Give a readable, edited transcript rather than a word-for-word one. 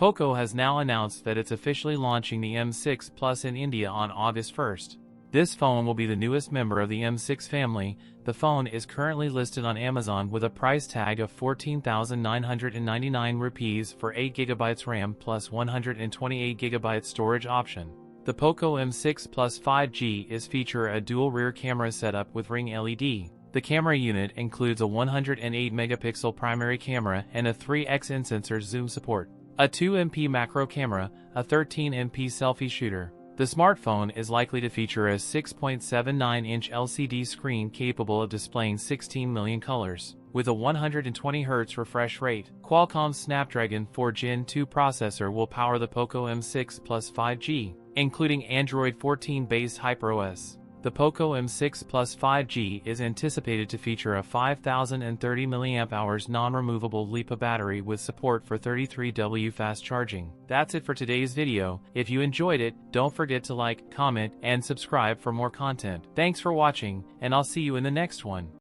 Poco has now announced that it's officially launching the M6 Plus in India on August 1st. This phone will be the newest member of the M6 family. The phone is currently listed on Amazon with a price tag of 14,999 rupees for 8GB RAM plus 128GB storage option. The Poco M6 Plus 5G is feature a dual rear camera setup with ring LED. The camera unit includes a 108-megapixel primary camera and a 3x in-sensor zoom support, a 2MP macro camera, a 13MP selfie shooter. The smartphone is likely to feature a 6.79-inch LCD screen capable of displaying 16 million colors, with a 120Hz refresh rate. Qualcomm's Snapdragon 4 Gen 2 processor will power the Poco M6 Plus 5G, including Android 14-based HyperOS. The Poco M6 Plus 5G is anticipated to feature a 5030 mAh non-removable LiPo battery with support for 33W fast charging. That's it for today's video. If you enjoyed it, don't forget to like, comment, and subscribe for more content. Thanks for watching, and I'll see you in the next one.